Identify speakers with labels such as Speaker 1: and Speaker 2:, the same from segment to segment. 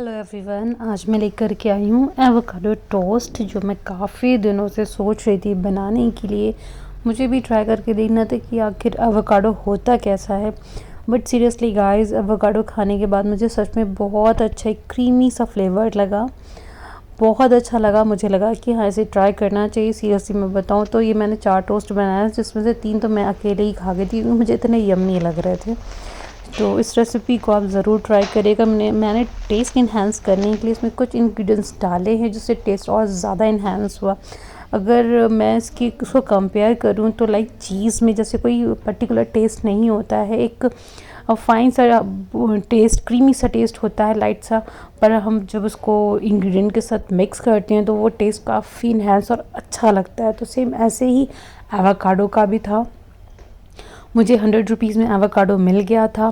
Speaker 1: Hello everyone, आज मैं लेकर के आई हूँ एवोकाडो टोस्ट, जो मैं काफ़ी दिनों से सोच रही थी बनाने के लिए। मुझे भी ट्राई करके देखना था कि आखिर एवोकाडो होता कैसा है। बट सीरियसली गाइस, एवोकाडो खाने के बाद मुझे सच में बहुत अच्छा एक क्रीमी सा फ्लेवर लगा, बहुत अच्छा लगा। मुझे लगा कि हाँ, इसे ट्राई करना चाहिए। सीरियसली मैं बताऊँ तो ये मैंने 4 टोस्ट बनाया, जिसमें से 3 तो मैं अकेले ही खा गई थी क्योंकि मुझे इतने यम्मी लग रहे थे। तो इस रेसिपी को आप ज़रूर ट्राई करिएगा। मैंने टेस्ट इन्हेंस करने के लिए इसमें कुछ इंग्रेडिएंट्स डाले हैं, जिससे टेस्ट और ज़्यादा इन्हेंस हुआ। अगर मैं उसको कंपेयर करूँ तो लाइक चीज़ में जैसे कोई पर्टिकुलर टेस्ट नहीं होता है, एक फाइन सा टेस्ट, क्रीमी सा टेस्ट होता है, लाइट सा। पर हम जब उसको इंग्रेडिएंट के साथ मिक्स करते हैं तो वो टेस्ट काफ़ी इन्हेंस और अच्छा लगता है। तो सेम ऐसे ही एवोकाडो का भी था। मुझे 100 रुपीज़ में एवोकाडो मिल गया था।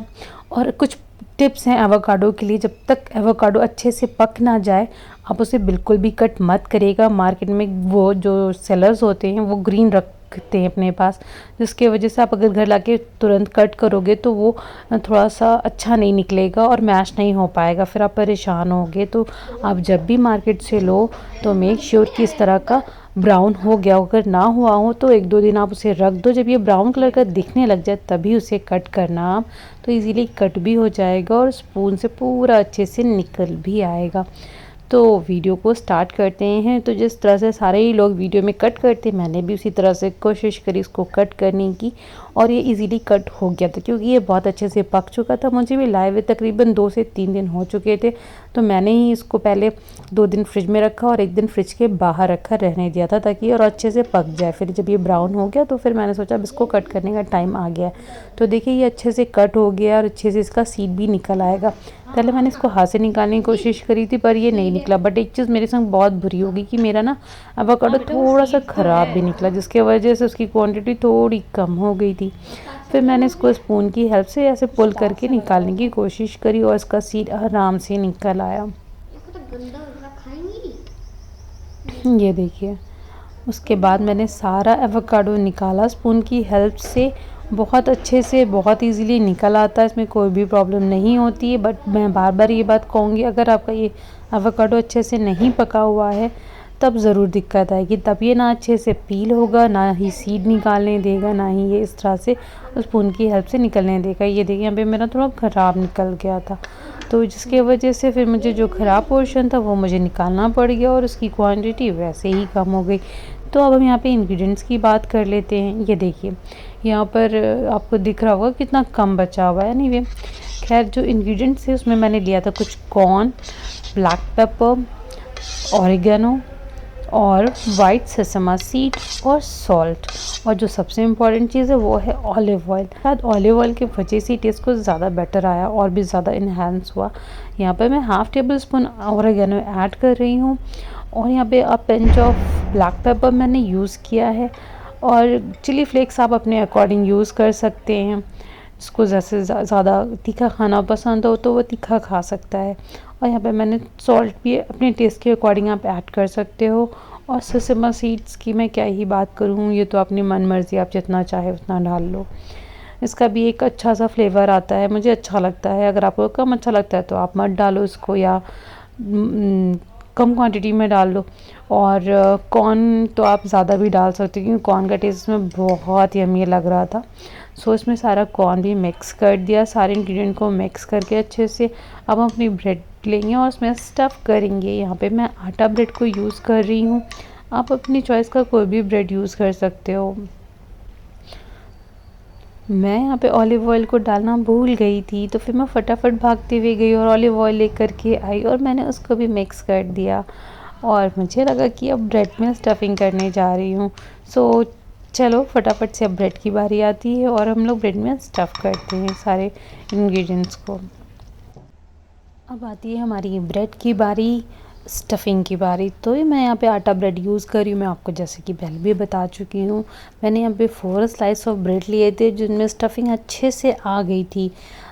Speaker 1: और कुछ टिप्स हैं एवोकाडो के लिए। जब तक एवोकाडो अच्छे से पक ना जाए, आप उसे बिल्कुल भी कट मत करिएगा। मार्केट में वो जो सेलर्स होते हैं वो ग्रीन रखते हैं अपने पास, जिसके वजह से आप अगर घर लाके तुरंत कट करोगे तो वो थोड़ा सा अच्छा नहीं निकलेगा और मैश नहीं हो पाएगा, फिर आप परेशान होगे। तो आप जब भी मार्केट से लो तो मेक श्योर कि इस तरह का ब्राउन हो गया हो। अगर ना हुआ हो तो 1-2 दिन आप उसे रख दो। जब ये ब्राउन कलर का दिखने लग जाए तभी उसे कट करना आप, तो इजीली कट भी हो जाएगा और स्पून से पूरा अच्छे से निकल भी आएगा। तो वीडियो को स्टार्ट करते हैं। तो जिस तरह से सारे ही लोग वीडियो में कट करते, मैंने भी उसी तरह से कोशिश करी इसको कट करने की, और ये इजीली कट हो गया था क्योंकि ये बहुत अच्छे से पक चुका था। मुझे भी लाए हुए तकरीबन 2 से 3 दिन हो चुके थे। तो मैंने ही इसको पहले 2 दिन फ्रिज में रखा और 1 दिन फ्रिज के बाहर रखा रहने दिया था, ताकि और अच्छे से पक जाए। फिर जब ये ब्राउन हो गया तो फिर मैंने सोचा अब इसको कट करने का टाइम आ गया। तो देखिए ये अच्छे से कट हो गया और अच्छे से इसका सीड भी निकल आएगा। पहले मैंने इसको हाथ से निकालने की कोशिश करी थी पर ये नहीं निकला। बट एक चीज़ मेरे संग बहुत बुरी होगी कि मेरा ना एवोकाडो थोड़ा सा ख़राब भी निकला, जिसके वजह से उसकी क्वांटिटी थोड़ी कम हो गई थी। फिर मैंने इसको स्पून की हेल्प से ऐसे पुल करके निकालने की कोशिश करी और इसका सीड आराम से निकल आया। ये देखिए, उसके बाद मैंने सारा एवोकाडो निकाला स्पून की हेल्प से। बहुत अच्छे से, बहुत इजीली निकल आता है, इसमें कोई भी प्रॉब्लम नहीं होती है। बट मैं बार बार ये बात कहूँगी, अगर आपका ये एवोकाडो अच्छे से नहीं पका हुआ है तब ज़रूर दिक्कत आएगी। तब ये ना अच्छे से पील होगा, ना ही सीड निकालने देगा, ना ही ये इस तरह से स्पून की हेल्प से निकलने देगा। ये देखिए यहाँ पे मेरा थोड़ा ख़राब निकल गया था, तो जिसके वजह से फिर मुझे जो ख़राब पोर्शन था वो मुझे निकालना पड़ गया और उसकी क्वांटिटी वैसे ही कम हो गई। तो अब हम यहाँ पे इंग्रेडिएंट्स की बात कर लेते हैं। ये देखिए यहाँ पर आपको दिख रहा होगा कितना कम बचा हुआ है। एनीवे, खैर जो इंग्रेडिएंट्स है उसमें मैंने लिया था कुछ कॉर्न, ब्लैक पेपर, ऑरिगेनो और वाइट सेसमा सीड और सॉल्ट। और जो सबसे इम्पॉर्टेंट चीज़ है वो है ऑलिव ऑयल। शायद ऑलिव ऑयल की वजह से टेस्ट को ज़्यादा बेटर आया और भी ज़्यादा इन्हेंस हुआ। यहाँ पर मैं ½ टेबल स्पून ऑरिगेनो ऐड कर रही हूँ और यहाँ पे पिंच ऑफ ब्लैक पेपर मैंने यूज़ किया है, और चिली फ्लेक्स आप अपने अकॉर्डिंग यूज़ कर सकते हैं। इसको जैसे ज़्यादा तीखा खाना पसंद हो तो वो तीखा खा सकता है। और यहाँ पे मैंने सॉल्ट भी अपने टेस्ट के अकॉर्डिंग आप ऐड कर सकते हो। और सेसमा सीड्स की मैं क्या ही बात करूँ, ये तो अपनी मन मर्ज़ी, आप जितना चाहे उतना डाल लो। इसका भी एक अच्छा सा फ्लेवर आता है, मुझे अच्छा लगता है। अगर आपको कम अच्छा लगता है तो आप मत डालो इसको, या कम क्वांटिटी में डाल लो। और कॉर्न तो आप ज़्यादा भी डाल सकते हो क्योंकि कॉर्न का टेस्ट इसमें बहुत यम्मी लग रहा था। सो इसमें सारा कॉर्न भी मिक्स कर दिया, सारे इंग्रेडिएंट को मिक्स करके अच्छे से। अब हम अपनी ब्रेड लेंगे और उसमें स्टफ़ करेंगे। यहाँ पे मैं आटा ब्रेड को यूज़ कर रही हूँ, आप अपनी चॉइस का कोई भी ब्रेड यूज़ कर सकते हो। मैं यहाँ पे ऑलिव ऑयल को डालना भूल गई थी, तो फिर मैं फटाफट भागते हुए गई और ऑलिव ऑयल लेकर के आई और मैंने उसको भी मिक्स कर दिया। और मुझे लगा कि अब ब्रेड में स्टफिंग करने जा रही हूँ। सो चलो फटाफट से अब ब्रेड की बारी आती है और हम लोग ब्रेड में स्टफ़ करते हैं सारे इंग्रेडिएंट्स को। अब आती है हमारी ब्रेड की बारी, स्टफ़िंग की बारी। तो ये मैं यहाँ पे आटा ब्रेड यूज़ कर रही हूँ। मैं आपको जैसे कि पहले भी बता चुकी हूँ, मैंने यहाँ पे 4 स्लाइस ऑफ ब्रेड लिए थे जिनमें स्टफ़िंग अच्छे से आ गई थी।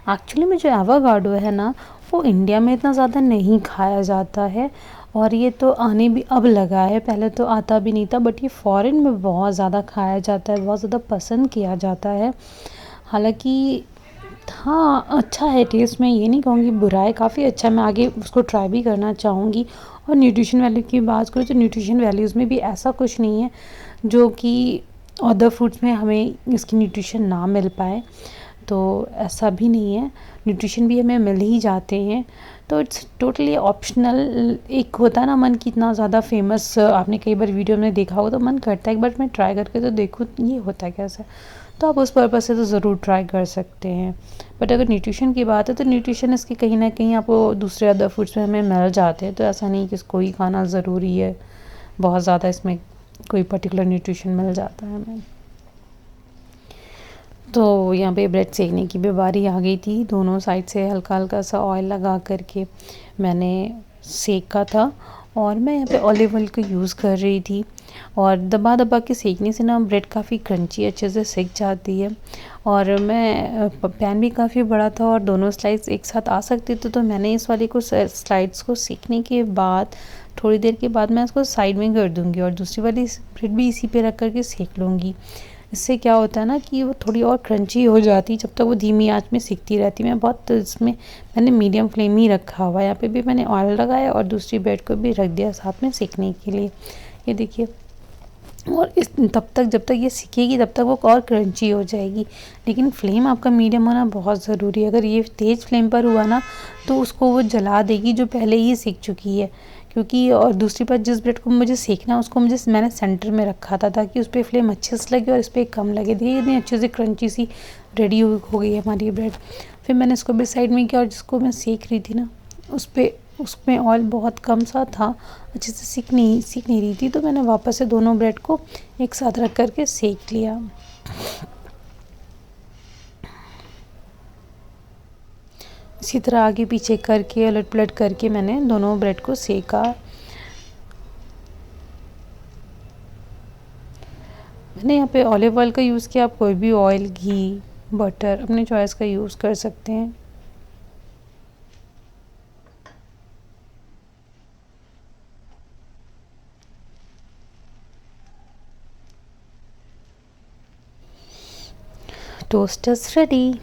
Speaker 1: एक्चुअली में जो एवोकाडो है ना, वो इंडिया में इतना ज़्यादा नहीं खाया जाता है, और ये तो आने भी अब लगा है, पहले तो आता भी नहीं था। बट ये फ़ॉरेन में बहुत ज़्यादा खाया जाता है, बहुत ज़्यादा पसंद किया जाता है। हालांकि हाँ, अच्छा है टेस्ट, मैं ये नहीं कहूँगी बुरा है, काफ़ी अच्छा है, मैं आगे उसको ट्राई भी करना चाहूँगी। और न्यूट्रिशन वैल्यू की बात करूँ तो न्यूट्रिशन वैल्यूज़ में भी ऐसा कुछ नहीं है जो कि अदर फ्रूट्स में हमें इसकी न्यूट्रिशन ना मिल पाए, तो ऐसा भी नहीं है, न्यूट्रिशन भी हमें मिल ही जाते हैं। तो इट्स टोटली ऑप्शनल। एक होता है ना मन कि इतना ज़्यादा फेमस, आपने कई बार वीडियो में देखा होगा तो मन करता है एक बार मैं ट्राई करके तो देखूँ ये होता है कैसा, तो आप उस पर्पज़ से तो ज़रूर ट्राई कर सकते हैं। बट अगर न्यूट्रिशन की बात है तो न्यूट्रिशन इसके कहीं ना कहीं आपको दूसरे अदर फूड्स में हमें मिल जाते हैं, तो ऐसा नहीं कि इसको ही खाना ज़रूरी है, बहुत ज़्यादा इसमें कोई पर्टिकुलर न्यूट्रिशन मिल जाता है हमें। तो यहाँ पे ब्रेड सेकने की भी बारी आ गई थी, दोनों साइड से हल्का हल्का सा ऑयल लगा करके मैंने सेका था। और मैं यहाँ पे ऑलिव ऑयल का यूज़ कर रही थी, और दबा दबा के सेकने से ना ब्रेड काफ़ी क्रंची अच्छे से सेक जाती है। और मैं पैन भी काफ़ी बड़ा था और दोनों स्लाइड्स एक साथ आ सकते थे, तो मैंने इस वाले को स्लाइड्स को सेकने के बाद थोड़ी देर के बाद मैं इसको साइड में कर दूँगी और दूसरी वाली ब्रेड भी इसी पे रख कर के सेक लूँगी। इससे क्या होता है ना कि वो थोड़ी और क्रंची हो जाती है, जब तक वो धीमी आंच में सिकती रहती। मैं बहुत इसमें मैंने मीडियम फ्लेम ही रखा हुआ है, यहाँ पे भी मैंने ऑयल लगाया और दूसरी ब्रेड को भी रख दिया साथ में सेकने के लिए। ये देखिए, और इस तब तक जब तक ये सिकेगी तब तक वो और क्रंची हो जाएगी। लेकिन फ्लेम आपका मीडियम होना बहुत ज़रूरी है, अगर ये तेज़ फ्लेम पर हुआ ना तो उसको वो जला देगी जो पहले ही सिक चुकी है। क्योंकि और दूसरी बात, जिस ब्रेड को मुझे सेकना है उसको मैंने सेंटर में रखा था ताकि उस पर फ्लेम अच्छे से लगे और इस पर कम लगे। देखिए इतनी अच्छे से क्रंची सी रेडी हो गई है हमारी ब्रेड। फिर मैंने इसको भी साइड में किया और जिसको मैं सेक रही थी ना उसमें ऑयल बहुत कम सा था, अच्छे से सीख नहीं रही थी, तो मैंने वापस से दोनों ब्रेड को एक साथ रख कर के सेक लिया। इसी तरह आगे पीछे करके उलट पलट करके मैंने दोनों ब्रेड को सेका। मैंने यहाँ पे ऑलिव ऑयल का यूज़ किया, आप कोई भी ऑयल, घी, बटर अपने चॉइस का यूज़ कर सकते हैं। Toast is ready.